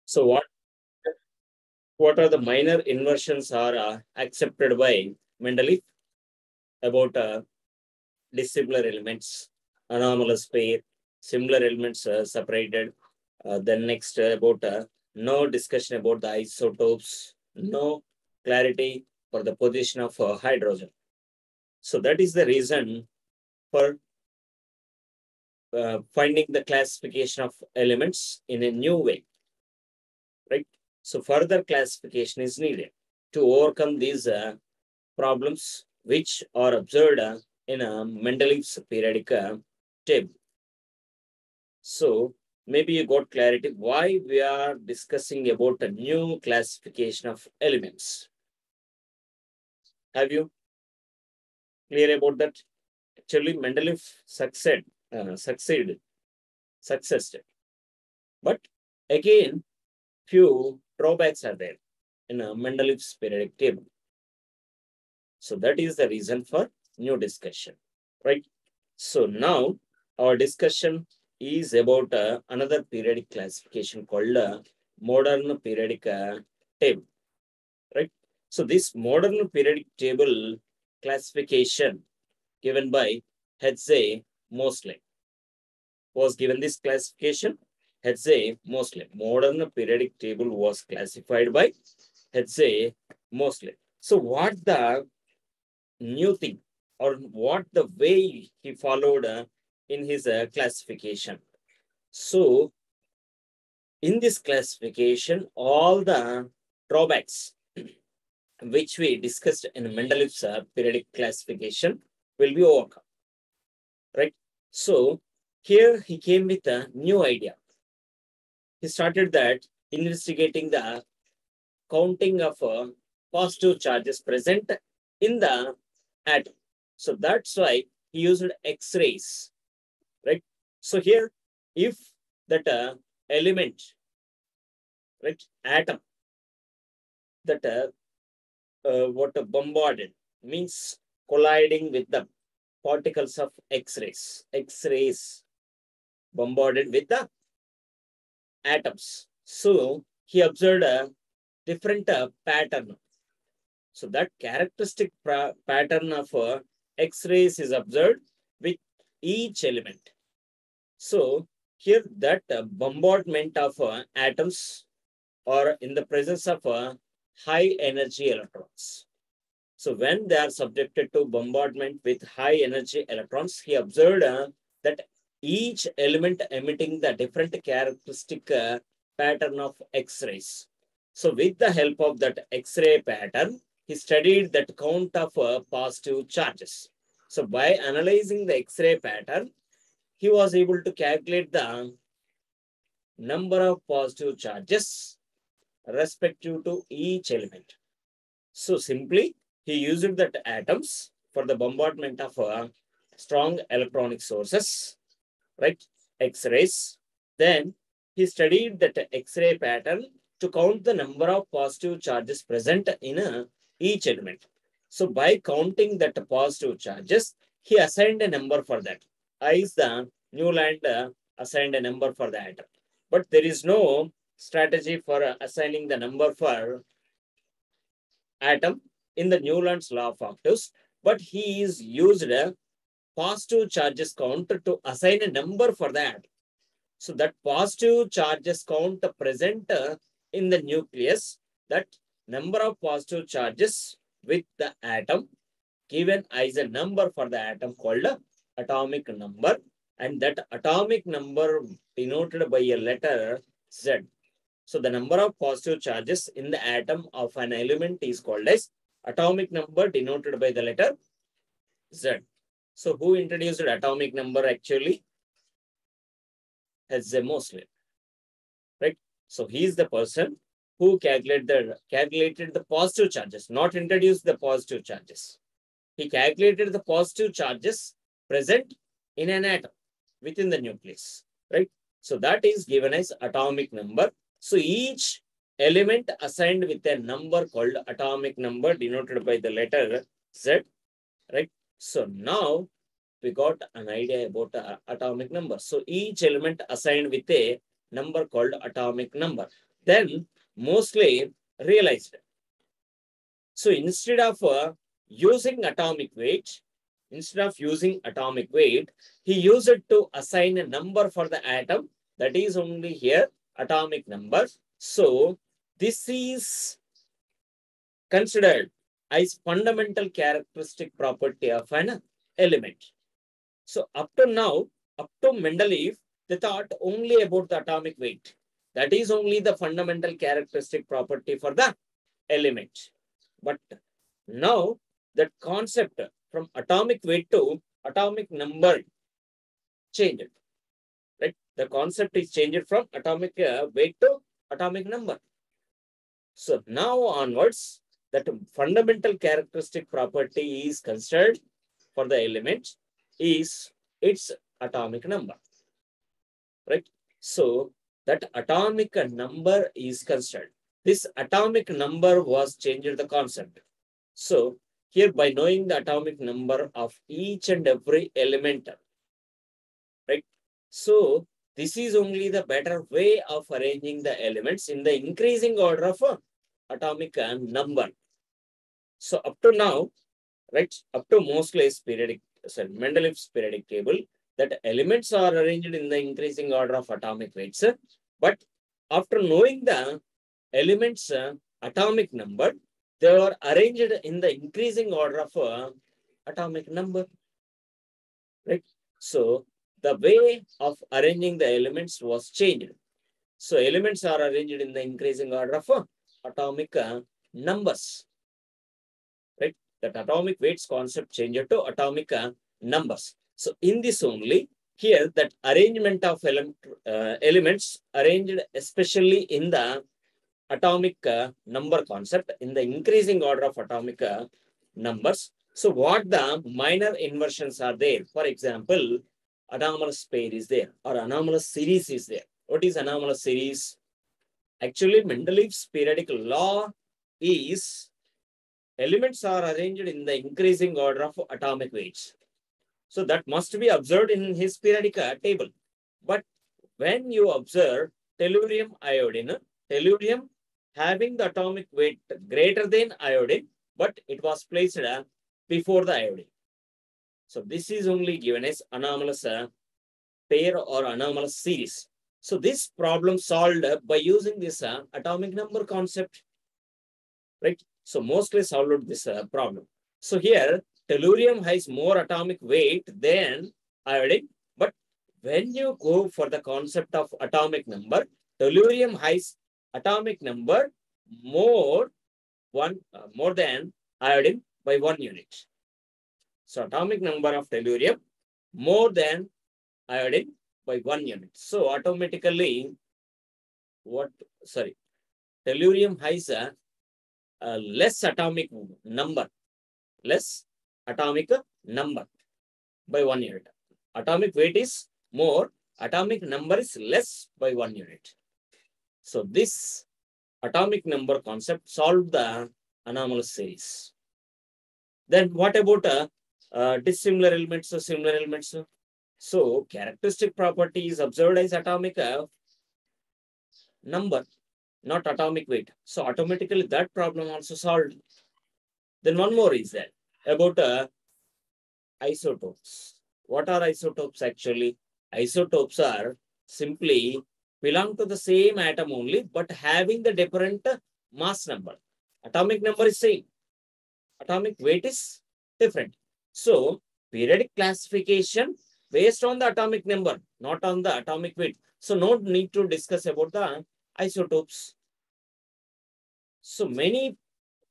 So what are the minor inversions are accepted by Mendeleev about dissimilar elements, anomalous pair, similar elements separated. Then next about no discussion about the isotopes, no clarity for the position of hydrogen. So that is the reason for finding the classification of elements in a new way, right? So further classification is needed to overcome these problems which are observed in Mendeleev's periodic table. So maybe you got clarity why we are discussing about a new classification of elements. Have you clear about that? Actually, Mendeleev succeeded. But again, few drawbacks are there in Mendeleev's periodic table. So that is the reason for new discussion, right? So now our discussion is about another periodic classification called modern periodic table, right? So this modern periodic table classification given by Hetze Mosley was given this classification. Hetze Mosley, modern periodic table was classified by Hetze Mosley. So what the new thing or what the way he followed in his classification? So in this classification, all the drawbacks which we discussed in Mendeleev's periodic classification will be overcome, right? So here he came with a new idea. He started that investigating the counting of positive charges present in the atom. So that's why he used X-rays, right? So here, if that element, right, atom, that what bombarded means colliding with the particles of X-rays. X-rays bombarded with the atoms. So he observed a different pattern. So that characteristic pattern of X-rays is observed with each element. So here that bombardment of atoms or in the presence of high energy electrons. So when they are subjected to bombardment with high energy electrons, he observed that each element emitting the different characteristic pattern of X-rays. So with the help of that X-ray pattern, he studied that count of positive charges. So by analyzing the X-ray pattern, he was able to calculate the number of positive charges respective to each element. So simply, he used that atoms for the bombardment of strong electronic sources, right? X-rays. Then he studied that X-ray pattern to count the number of positive charges present in each element. So by counting that positive charges, he assigned a number for that. I is the Newland assigned a number for the atom. But there is no strategy for assigning the number for atom in the Newland's law of octaves, but he is used a positive charges count to assign a number for the atom. So that positive charges count present in the nucleus, that number of positive charges with the atom given as a number for the atom called atomic number, and that atomic number denoted by a letter Z. So the number of positive charges in the atom of an element is called as atomic number denoted by the letter Z. So who introduced atomic number actually? Hetze Mosley, right? So he is the person who calculated the positive charges, not introduced the positive charges. He calculated the positive charges present in an atom within the nucleus, right? So that is given as atomic number. So each element assigned with a number called atomic number denoted by the letter Z, right? So now we got an idea about atomic number. So each element assigned with a number called atomic number. then Moseley realized. So instead of using atomic weight, he used it to assign a number for the atom. That is only here atomic number. So this is considered as fundamental characteristic property of an element. So up to now, up to Mendeleev, they thought only about the atomic weight. That is only the fundamental characteristic property for the element. But now that concept from atomic weight to atomic number changed. Right? The concept is changed from atomic weight to atomic number. So now onwards, that fundamental characteristic property is considered for the element is its atomic number. Right? So that atomic number is considered. This atomic number was changed the concept. So here by knowing the atomic number of each and every element, right? So this is only the better way of arranging the elements in the increasing order of atomic number. So up to now, right, up to Moseley's Mendeleev's periodic table, that elements are arranged in the increasing order of atomic weights. But after knowing the elements atomic number, they are arranged in the increasing order of atomic number. Right? So the way of arranging the elements was changed. So elements are arranged in the increasing order of atomic numbers. Right? That atomic weights concept changed to atomic numbers. So in this only, here that arrangement of elements arranged especially in the atomic number concept in the increasing order of atomic numbers. So what the minor inversions are there? For example, anomalous pair is there or anomalous series is there. What is anomalous series? Actually, Mendeleev's periodic law is elements are arranged in the increasing order of atomic weights. So that must be observed in his periodic table. But when you observe tellurium iodine, tellurium having the atomic weight greater than iodine, but it was placed before the iodine. So this is only given as anomalous pair or anomalous series. So this problem solved by using this atomic number concept, right? So mostly solved this problem. So here tellurium has more atomic weight than iodine, but when you go for the concept of atomic number, tellurium has atomic number more than iodine by 1 unit. So atomic number of tellurium more than iodine by 1 unit. So automatically, tellurium has a less atomic number by 1 unit. Atomic weight is more, atomic number is less by 1 unit. So this atomic number concept solved the anomalous series. Then what about dissimilar elements or similar elements? So characteristic property is observed as atomic number, not atomic weight. So automatically that problem also solved. Then one more is that about isotopes. What are isotopes actually? Isotopes are simply belong to the same atom only, but having the different mass number. Atomic number is same. Atomic weight is different. So periodic classification based on the atomic number, not on the atomic weight. So no need to discuss about the isotopes. So many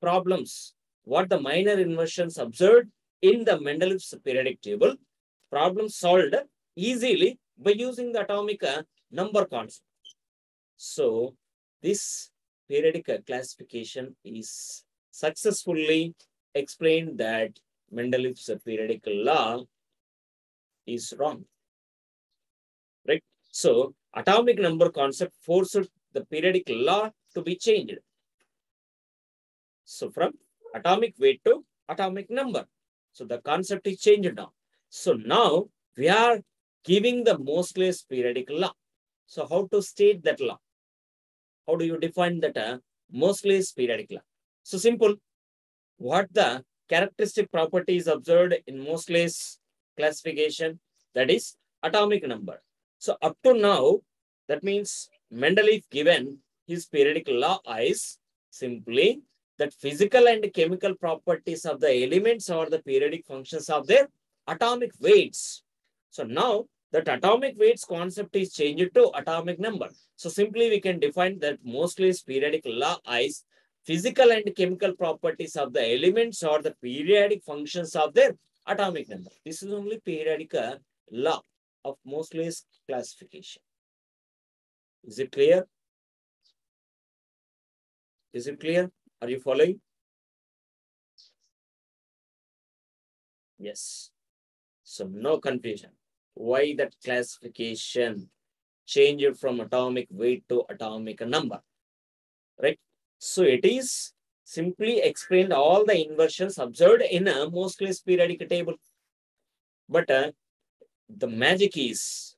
problems, what the minor inversions observed in the Mendeleev's periodic table, problems solved easily by using the atomic number concept. So this periodic classification is successfully explained that Mendeleev's periodic law is wrong. Right? So atomic number concept forced the periodic law to be changed. So from atomic weight to atomic number. So the concept is changed now. So now we are giving the Moseley's periodic law. So how to state that law? How do you define that Moseley's periodic law? So simple. What the characteristic property is observed in Moseley's classification? That is atomic number. So up to now, that means Mendeleev given his periodic law is simply that physical and chemical properties of the elements or the periodic functions of their atomic weights. So now that atomic weights concept is changed to atomic number. So simply we can define that Moseley's periodic law is physical and chemical properties of the elements or the periodic functions of their atomic number. This is only periodic law of Moseley's classification. Is it clear? Is it clear? Are you following? Yes. So no confusion. Why that classification changed from atomic weight to atomic number? Right? So it is simply explained all the inversions observed in a Moseley's periodic table. But the magic is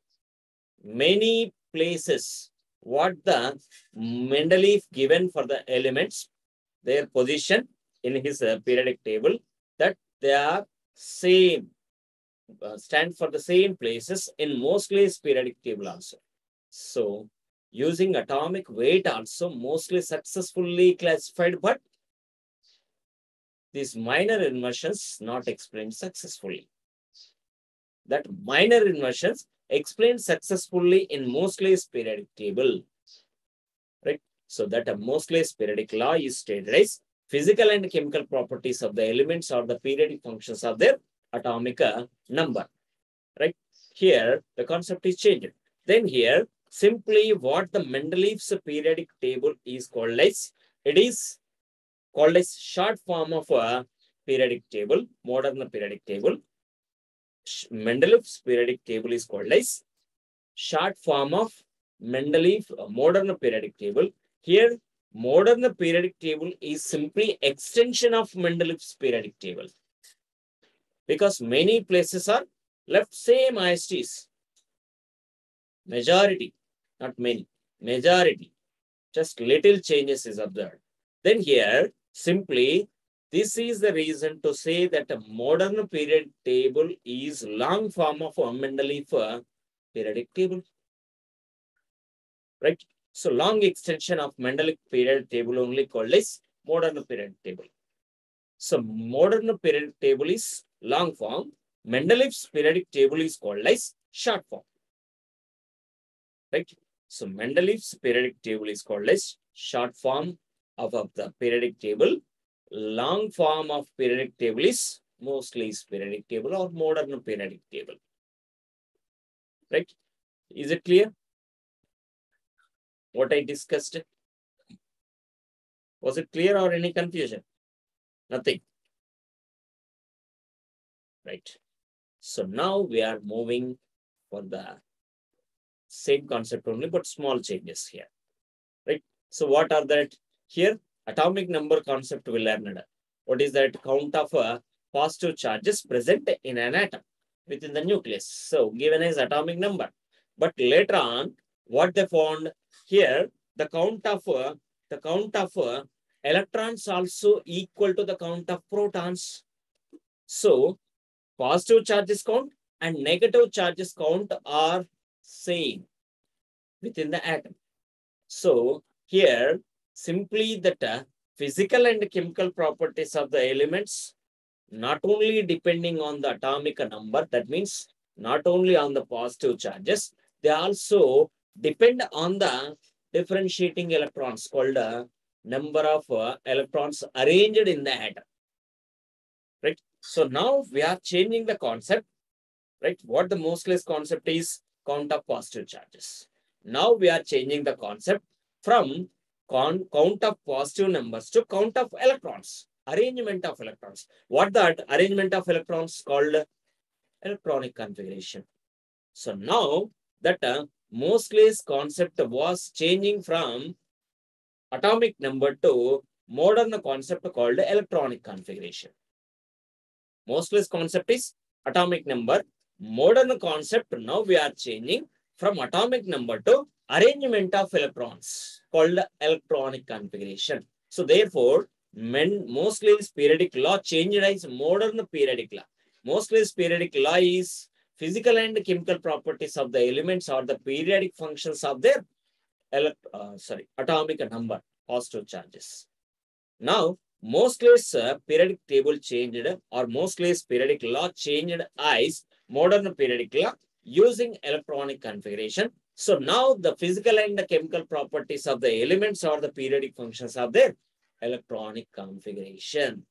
many places what the Mendeleev given for the elements, their position in his periodic table, that they are same, stand for the same places in Moseley's periodic table also. So using atomic weight also mostly successfully classified, but these minor inversions not explained successfully. That minor inversions explained successfully in Moseley's periodic table. Right? So that a Moseley's periodic law is stated as physical and chemical properties of the elements or the periodic functions of their atomic number. Right? Here the concept is changed. Then here simply what the Mendeleev's periodic table is called as, it is called as short form of a periodic table, modern periodic table. Mendeleev's periodic table is called as short form of Mendeleev modern periodic table. Here, modern periodic table is simply extension of Mendeleev's periodic table, because many places are left same ISTs. Majority, not many, majority, just little changes is observed. Then here, simply, this is the reason to say that a modern periodic table is long form of a Mendeleev periodic table. Right? So long extension of Mendeleev periodic table only called as modern periodic table. So modern periodic table is long form. Mendeleev's periodic table is called as short form. Right? So Mendeleev's periodic table is called as short form of the periodic table. Long form of periodic table is Moseley's periodic table or modern periodic table. Right? Is it clear? What I discussed? Was it clear or any confusion? Nothing. Right. So now we are moving for the same concept only, but small changes here. Right. So what are that? Here, atomic number concept we learned. What is that? Count of positive charges present in an atom within the nucleus. So given as atomic number. But later on, what they found here, the count of electrons also equal to the count of protons. So positive charges count and negative charges count are same within the atom. So here simply that physical and chemical properties of the elements not only depending on the atomic number, that means not only on the positive charges, they also depend on the differentiating electrons called number of electrons arranged in the atom. Right? So now we are changing the concept. Right? What the Moseley's concept is count of positive charges. Now we are changing the concept from count of positive numbers to count of electrons, arrangement of electrons. What that arrangement of electrons called? Electronic configuration. So now that Moseley's concept was changing from atomic number to modern concept called electronic configuration. Moseley's concept is atomic number. Modern concept now we are changing from atomic number to arrangement of electrons. called the electronic configuration. So therefore, Moseley's periodic law changed as modern periodic law. Moseley's periodic law is physical and chemical properties of the elements or the periodic functions of their atomic number, positive charges. Now, Moseley's periodic table changed, or Moseley's periodic law changed as modern periodic law using electronic configuration. So now the physical and the chemical properties of the elements or the periodic functions of their electronic configuration.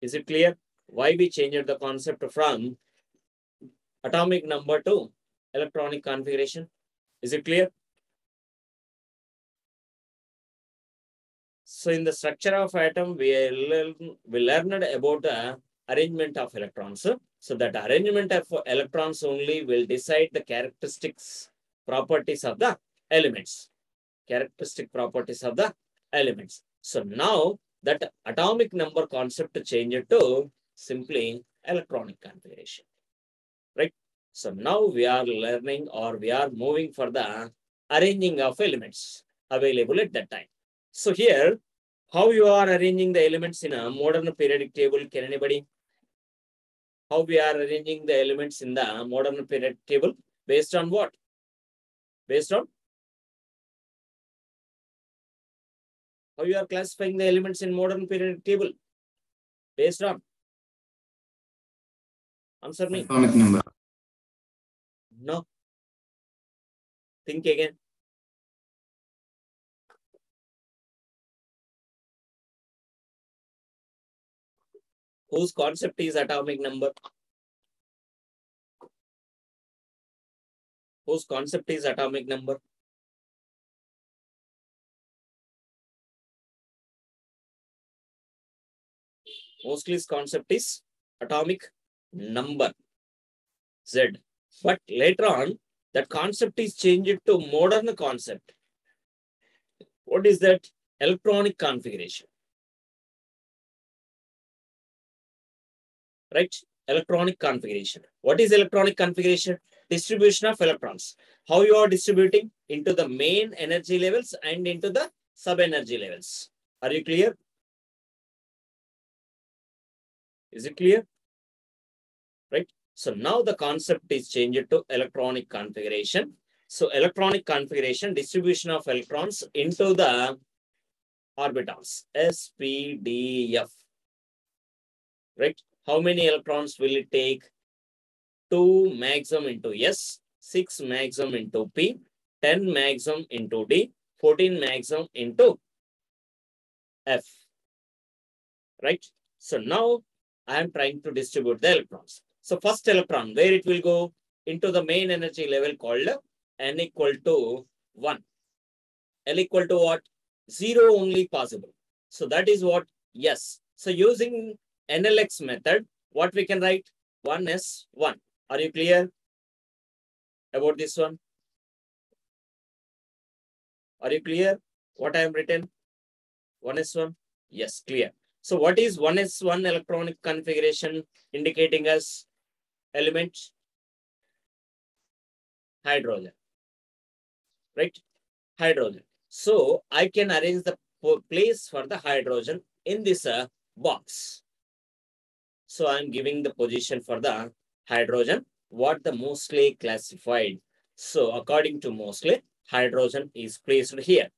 Is it clear? Why we changed the concept from atomic number to electronic configuration? Is it clear? So in the structure of atom, we learned about the arrangement of electrons. So that arrangement of electrons only will decide the characteristics, properties of the elements. Characteristic properties of the elements. So now that atomic number concept changed to simply electronic configuration. Right? So now we are learning, or we are moving for the arranging of elements available at that time. So here, how you are arranging the elements in a modern periodic table? Can anybody? How we are arranging the elements in the modern periodic table? Based on what? Based on how you are classifying the elements in modern periodic table? Based on? Answer me. Atomic number. No. Think again. Whose concept is atomic number? Whose concept is atomic number? Moseley's concept is atomic number, Z. But later on, that concept is changed to modern concept. What is that? Electronic configuration. Right? Electronic configuration. What is electronic configuration? Distribution of electrons. How you are distributing into the main energy levels and into the sub-energy levels. Are you clear? Is it clear? Right? So now the concept is changed to electronic configuration. So electronic configuration, distribution of electrons into the orbitals, S, P, D, F. Right? How many electrons will it take? 2 maximum into S, 6 maximum into P, 10 maximum into D, 14 maximum into F. Right? So now I am trying to distribute the electrons. So first electron, where it will go? Into the main energy level called N equal to 1. L equal to what? 0 only possible. So that is what? Yes. So using NLX method, what we can write? 1s1. Are you clear about this one? Are you clear what I have written? 1s1? Yes, clear. So what is 1s1 electronic configuration indicating us? Element? Hydrogen. Right? Hydrogen. So I can arrange the place for the hydrogen in this box. So I'm giving the position for the hydrogen, what the Moseley classified. So according to Moseley, hydrogen is placed here.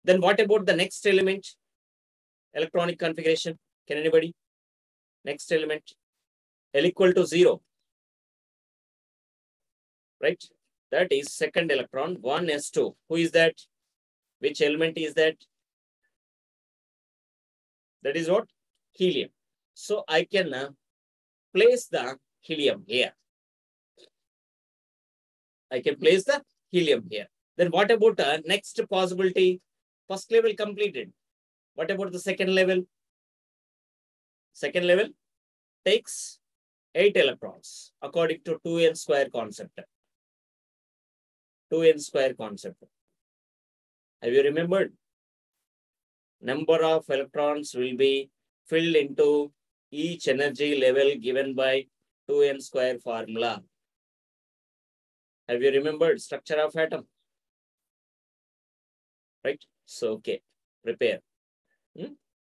Then what about the next element? Electronic configuration. Can anybody? Next element. L equal to 0. Right? That is second electron, 1s2. Who is that? Which element is that? That is what? Helium. So I can place the helium here. I can place the helium here. Then what about next possibility? First level completed. What about the second level? Second level takes 8 electrons according to 2n square concept. 2n square concept. Have you remembered? Number of electrons will be filled into each energy level given by 2n square formula. Have you remembered structure of atom? Right? So, okay, prepare.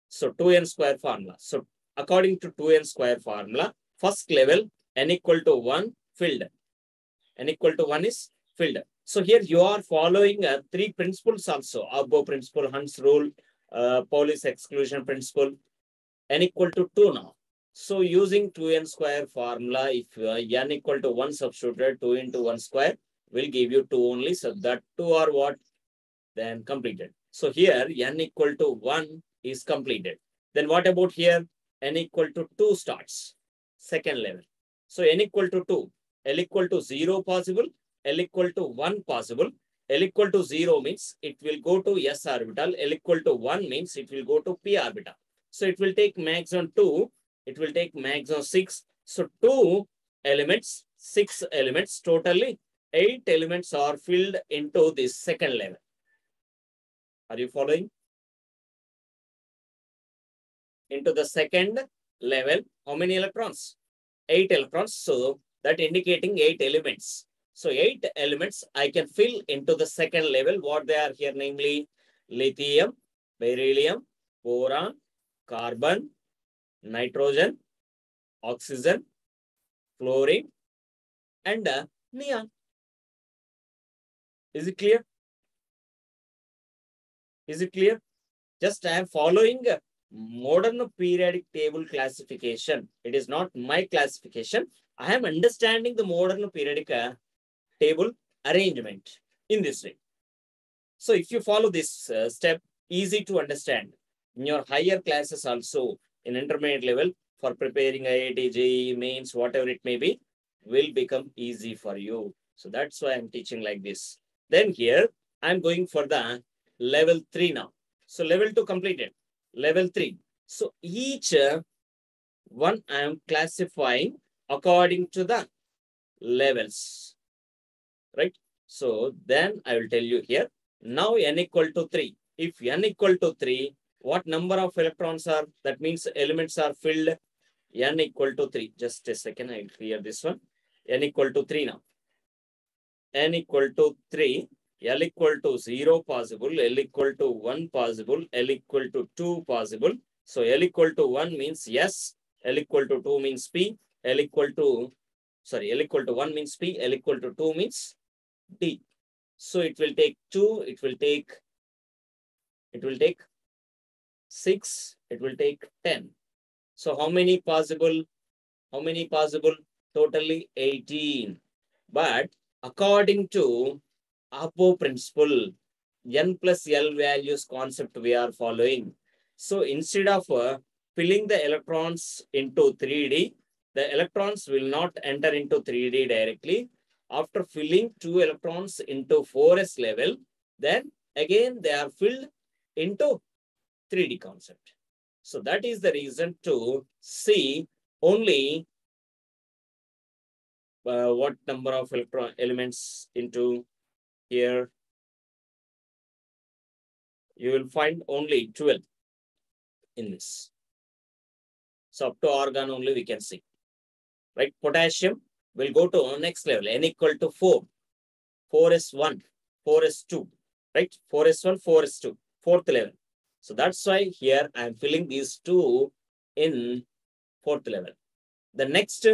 So 2n square formula. So according to 2n square formula, first level n equal to 1 filled. N equal to 1 is filled. So here you are following three principles also. Abbo principle, Hunt's rule, Pauli's exclusion principle. N equal to 2 now. So using 2n square formula, if n equal to 1 substituted, 2 into 1 square will give you 2 only. So that 2 are what? Then completed. So here n equal to 1 is completed. Then what about here? N equal to 2 starts. Second level. So n equal to 2. L equal to 0 possible. L equal to 1 possible. L equal to 0 means it will go to s orbital. L equal to 1 means it will go to p orbital. So it will take maximum 2. It will take maximum 6. So 2 elements, 6 elements, totally 8 elements are filled into this second level. Are you following? Into the second level, how many electrons? 8 electrons. So that indicating 8 elements. So 8 elements I can fill into the second level. What they are here, namely lithium, beryllium, boron, carbon, nitrogen, oxygen, fluorine, and neon. Is it clear? Is it clear? Just I am following modern periodic table classification. It is not my classification. I am understanding the modern periodic table arrangement in this way. So if you follow this step, easy to understand. In your higher classes also, in intermediate level, for preparing IIT, JEE, mains, whatever it may be, will become easy for you. So that's why I'm teaching like this. Then here, I'm going for the level 3 now. So level 2 completed. Level 3. So each one I am classifying according to the levels. Right? So then I will tell you here. Now n equal to 3. If n equal to 3, what number of electrons are? That means elements are filled. N equal to 3. Just a second, I will clear this one. N equal to 3 now. N equal to 3. L equal to 0 possible. L equal to 1 possible. L equal to 2 possible. So L equal to 1 means yes. L equal to 2 means P. L equal to, sorry, L equal to 1 means P. L equal to 2 means D. So it will take 2. It will take 6. It will take 10. So how many possible? How many possible? Totally 18. But according to Apo principle, n plus L values concept we are following. So instead of filling the electrons into 3D, the electrons will not enter into 3D directly. After filling 2 electrons into 4s level, then again they are filled into 3D concept. So that is the reason to see only what number of electron elements into here. You will find only 12 in this. So up to argon only we can see. Right? Potassium will go to next level, n equal to 4. 4s1, 4s2. Right? 4s1, 4s2. Fourth level. So that's why here I am filling these two in fourth level. The next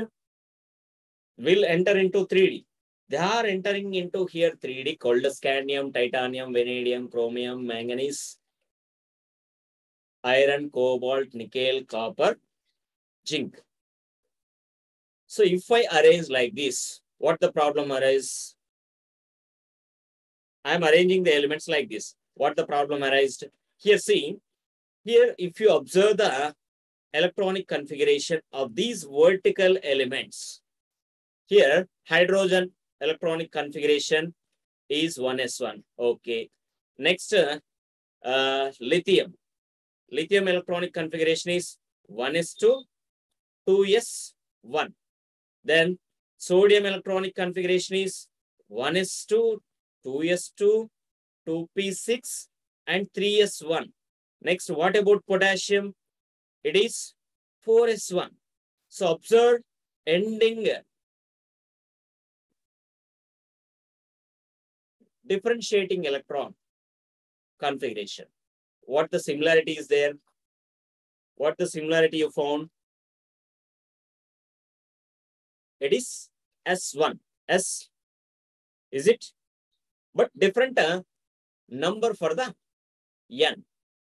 will enter into 3D. They are entering into here 3D called scandium, titanium, vanadium, chromium, manganese, iron, cobalt, nickel, copper, zinc. So if I arrange like this, what the problem arises? I am arranging the elements like this. What the problem arises? Here, see, here if you observe the electronic configuration of these vertical elements, here hydrogen electronic configuration is 1s1. Okay. Next, lithium. Lithium electronic configuration is 1s2, 2s1. Then sodium electronic configuration is 1s2, 2s2, 2p6, and 3s1. Next, what about potassium? It is 4s1. So observe ending differentiating electron configuration. What the similarity is there? What the similarity you found? It is S1. S, is it? But different number for the N.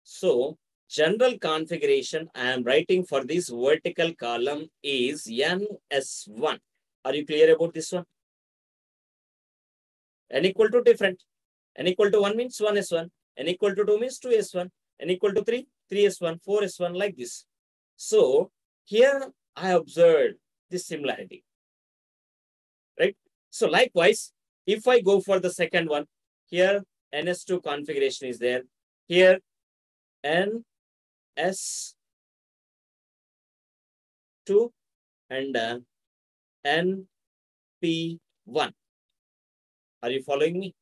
So, general configuration I am writing for this vertical column is NS1. Are you clear about this one? N equal to different. N equal to 1 means 1S1. N equal to 2 means 2S1. N equal to 3, 3S1, 4S1, like this. So, here I observed this similarity. Right? So, likewise, if I go for the second one, here NS2 configuration is there. Here NS2 and NP1. Are you following me?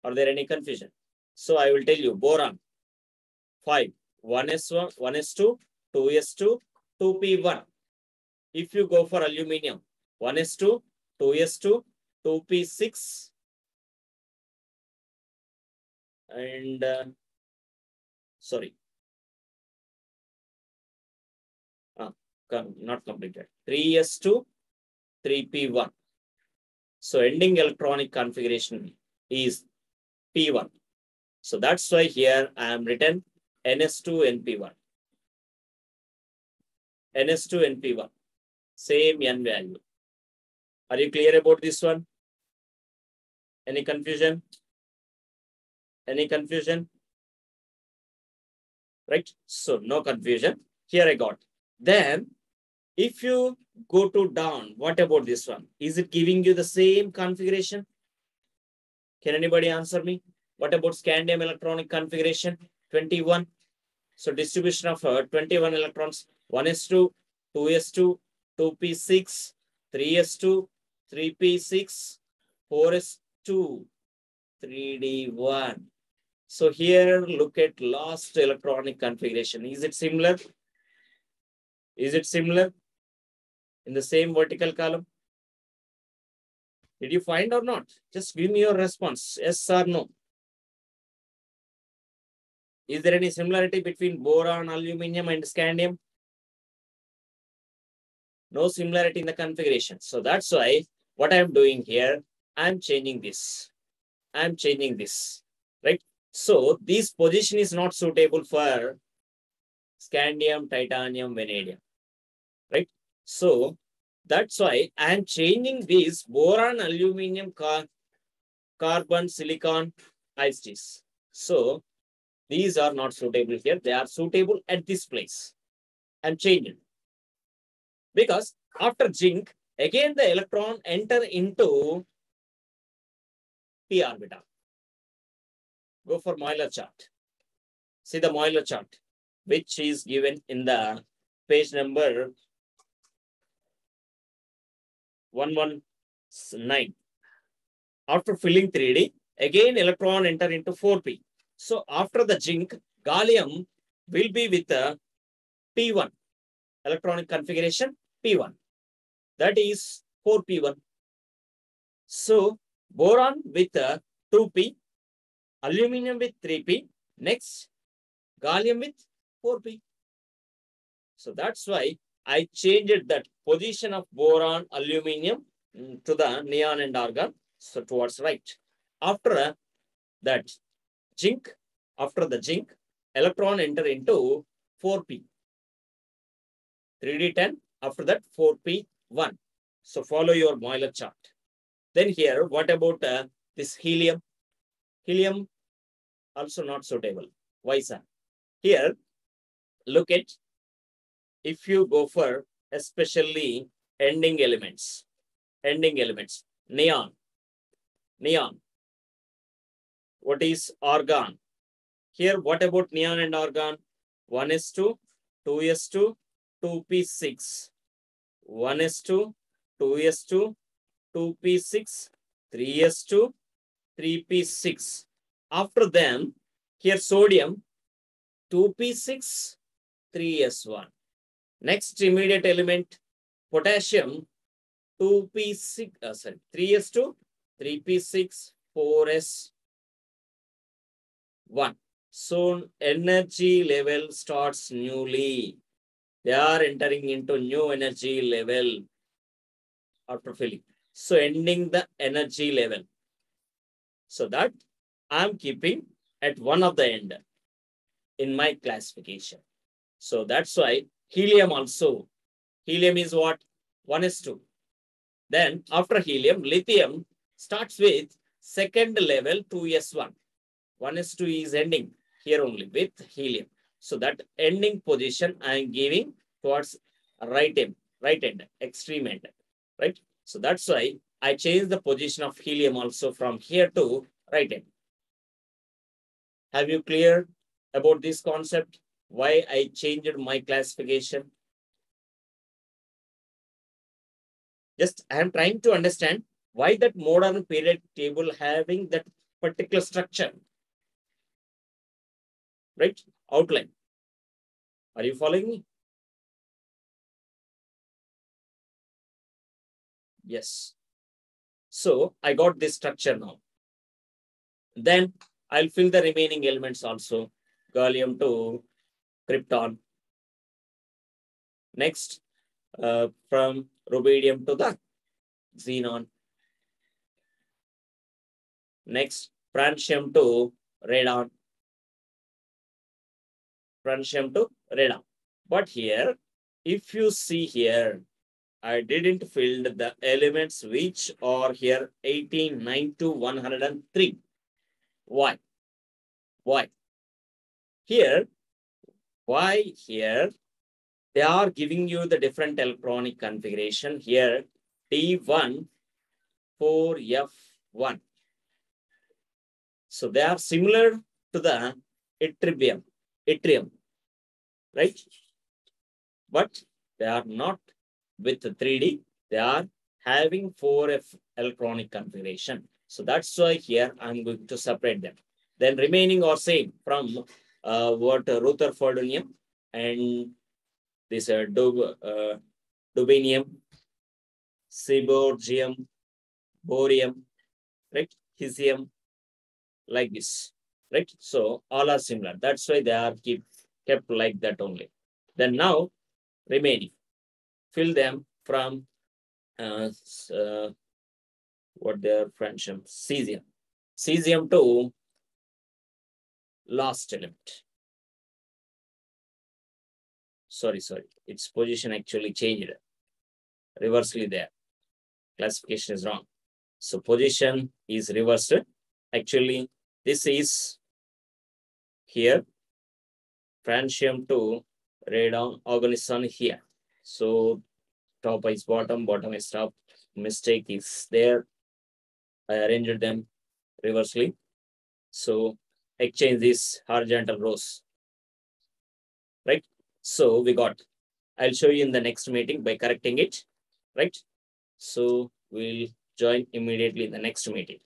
Are there any confusion? So I will tell you boron 5, 1s1, 1s2, 2s2, 2p1. If you go for aluminium, 1s2, 2s2, 2p6, and sorry, not completed. 3s2, 3p1. So ending electronic configuration is P1. So that's why here I am written NS2 NP1. NS2 NP1. Same N value. Are you clear about this one? Any confusion? Any confusion? Right? So no confusion. Here I got. Then if you go to down, what about this one? Is it giving you the same configuration? Can anybody answer me? What about scandium electronic configuration? 21. So distribution of 21 electrons, 1s2, 2s2, 2p6, 3s2, 3p6, 4s2, 3d1. So here look at last electronic configuration. Is it similar? Is it similar in the same vertical column? Did you find or not? Just give me your response, yes or no. Is there any similarity between boron, aluminum, and scandium? No similarity in the configuration. So that's why what I'm doing here, I'm changing this. I'm changing this, right? So this position is not suitable for scandium, titanium, vanadium, right? So that's why I'm changing this boron, aluminum, carbon, silicon, ISTs. So these are not suitable here. They are suitable at this place. I'm changing. Because after zinc, again the electron enter into p orbital. Go for Euler chart. See the Euler chart, which is given in the page number 119. After filling 3D, again electron enter into 4p. So after the zinc, gallium will be with the p1 electronic configuration p1. That is 4p1. So boron with 2p, aluminum with 3p, next gallium with 4p. So that's why I changed that position of boron, aluminum to the neon and argon, so towards right. After that zinc, after the zinc, electron enter into 4p. 3d10, after that 4p1. So follow your Euler chart. Then here, what about this helium? Helium also not suitable. Why, sir? Here, look at, if you go for especially ending elements, neon. What is argon? Here, what about neon and argon? 1s2, 2s2, 2p6. 1s2, 2s2, 2p6, 3s2, 3p6. After them, here sodium, 2p6, 3s1. Next immediate element, potassium, 3s2, 3p6, 4s1. 1. So energy level starts newly. They are entering into new energy level after filling. So ending the energy level. So that I'm keeping at one of the end in my classification. So that's why helium also. Helium is what? 1s2. Then after helium, lithium starts with second level 2s1. 1s2 is ending here only with helium. So that ending position I am giving towards right end, extreme end, right? So that's why I change the position of helium also from here to right end. Have you clear about this concept? Why I changed my classification? Just I am trying to understand why that modern periodic table having that particular structure, right? Outline. Are you following me? Yes. So I got this structure now. Then I'll fill the remaining elements also. Gallium to krypton. Next, from rubidium to the xenon. Next, francium to radon. Francium to radon. But here, if you see here, I didn't fill the elements which are here 89 to 103. Why? Why? Here, why here? They are giving you the different electronic configuration here. T1, 4F1. So they are similar to the yttrium, right? But they are not with 3D. They are having 4F electronic configuration. So that's why here I'm going to separate them. Then remaining are same from what Rutherfordium and this dubinium, seaborgium, borium, right? Hisium, like this, right? So all are similar. That's why they are kept like that only. Then now remaining, fill them from what their francium, cesium. Cesium to last element. Sorry. Its position actually changed. Reversely there. Classification is wrong. So position is reversed. Actually, this is here. Francium to radon organism here. So top is bottom, bottom is top. Mistake is there. I arranged them reversely. So exchange these horizontal rows. Right? So we got. I'll show you in the next meeting by correcting it. Right? So we'll join immediately in the next meeting.